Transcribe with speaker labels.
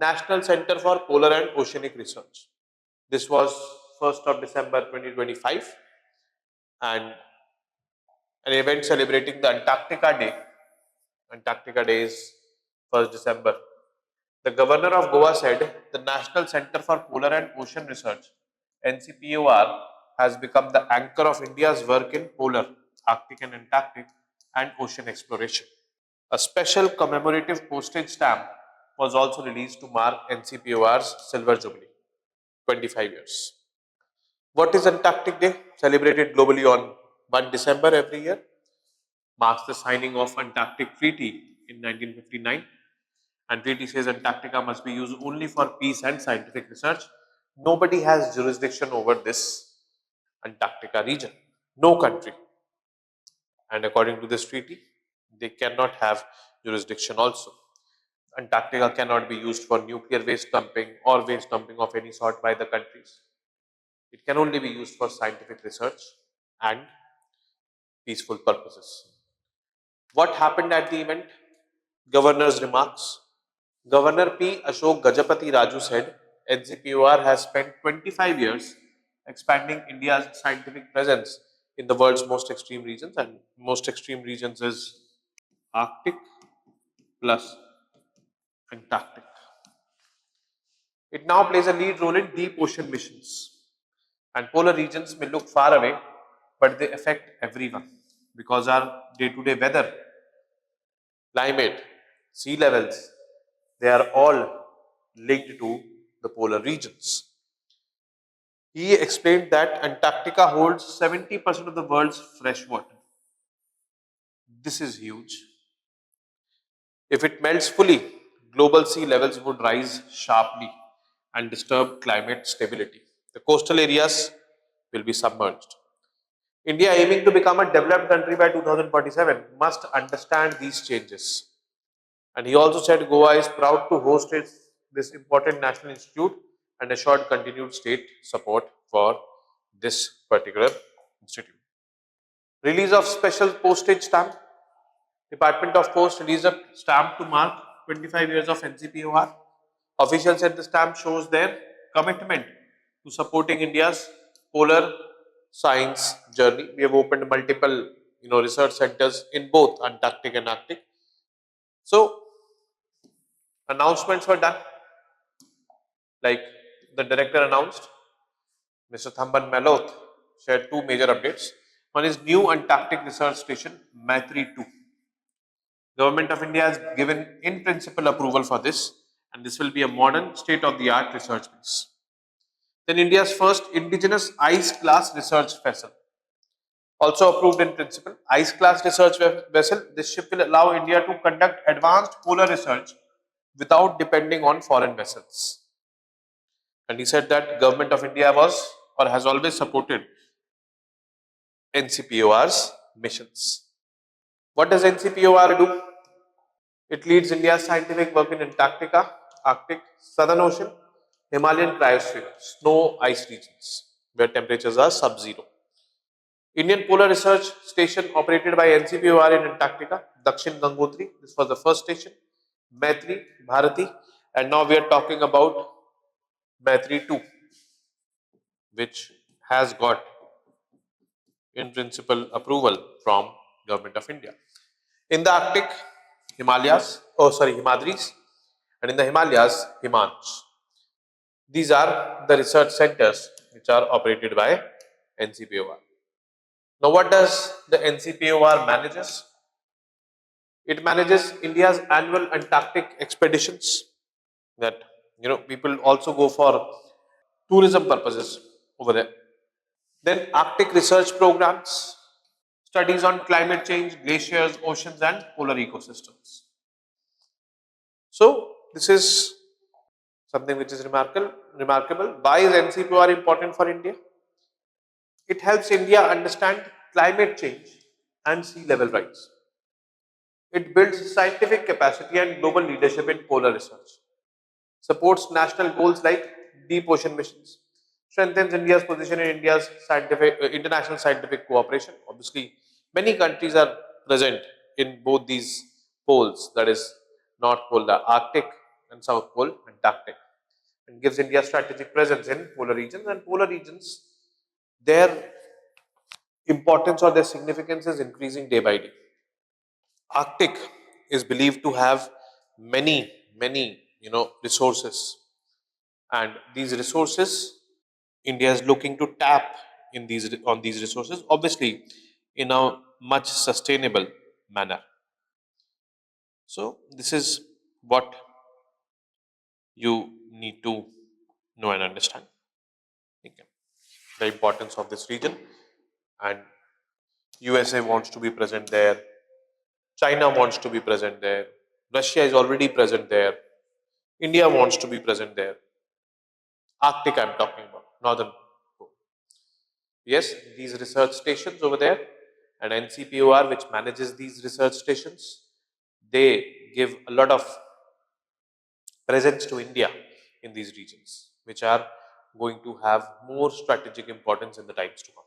Speaker 1: National Center for Polar and Oceanic Research. This was 1st of December 2025, and an event celebrating the Antarctica Day. Antarctica Day is 1st December. The Governor of Goa said the National Center for Polar and Ocean Research, NCPOR, has become the anchor of India's work in polar, Arctic and Antarctic, and ocean exploration. A special commemorative postage stamp was also released to mark NCPOR's Silver Jubilee, 25 years. What is Antarctic Day? Celebrated globally on 1 December every year. Marks the signing of Antarctic Treaty in 1959. And treaty says Antarctica must be used only for peace and scientific research. Nobody has jurisdiction over this Antarctica region. No country. And according to this treaty, they cannot have jurisdiction also. Antarctica cannot be used for nuclear waste dumping or waste dumping of any sort by the countries. It can only be used for scientific research and peaceful purposes. What happened at the event? Governor's remarks. Governor P. Ashok Gajapathi Raju said NCPOR has spent 25 years expanding India's scientific presence in the world's most extreme regions, and most extreme regions is Arctic plus Antarctic. It now plays a lead role in deep ocean missions. And polar regions may look far away, but they affect everyone because our day-to-day weather, climate, sea levels, they are all linked to the polar regions. He explained that Antarctica holds 70% of the world's fresh water. This is huge. If it melts fully, global sea levels would rise sharply and disturb climate stability. The coastal areas will be submerged. India, aiming to become a developed country by 2047, must understand these changes. And he also said Goa is proud to host this important national institute and assured continued state support for this particular institute. Release of special postage stamp. Department of Post released a stamp to mark 25 years of NCPOR. Officials said the stamp shows their commitment to supporting India's polar science journey. We have opened multiple research centers in both Antarctic and Arctic. So announcements were done, like the director announced. Mr. Thamban Meloth shared two major updates. One is new Antarctic research station Maitri 2. Government of India has given in principle approval for this, and this will be a modern state-of-the-art research base. Then India's first indigenous ice class research vessel, also approved in principle. Ice class research vessel. This ship will allow India to conduct advanced polar research without depending on foreign vessels. And he said that Government of India was or has always supported NCPOR's missions. What does NCPOR do? It leads India's scientific work in Antarctica, Arctic, Southern Ocean, Himalayan cryosphere, snow ice regions where temperatures are sub-zero. Indian Polar Research Station operated by NCPOR in Antarctica, Dakshin Gangotri, this was the first station, Maitri, Bharati, and now we are talking about Maitri 2, which has got in principle approval from Government of India. In the Arctic, Himadris, and in the Himalayas, Himans. These are the research centers which are operated by NCPOR. Now, what does the NCPOR manages? It manages India's annual Antarctic expeditions that people also go for tourism purposes over there. Then Arctic research programs, studies on climate change, glaciers, oceans and polar ecosystems. So this is something which is remarkable. Why is NCPOR important for India? It helps India understand climate change and sea level rise. It builds scientific capacity and global leadership in polar research. Supports national goals like deep ocean missions. Strengthens India's position in India's international scientific cooperation. Obviously, many countries are present in both these poles, that is North Pole, the Arctic, and South Pole, Antarctic, and gives India strategic presence in polar regions. And polar regions, their importance or their significance is increasing day by day. Arctic is believed to have many resources, and these resources India is looking to tap in these resources, obviously in a much sustainable manner. So this is what you need to know and understand. Okay. The importance of this region, and USA wants to be present there, China wants to be present there, Russia is already present there, India wants to be present there. Arctic I'm talking about, northern pole. Yes, these research stations over there and NCPOR, which manages these research stations, they give a lot of presence to India in these regions, which are going to have more strategic importance in the times to come.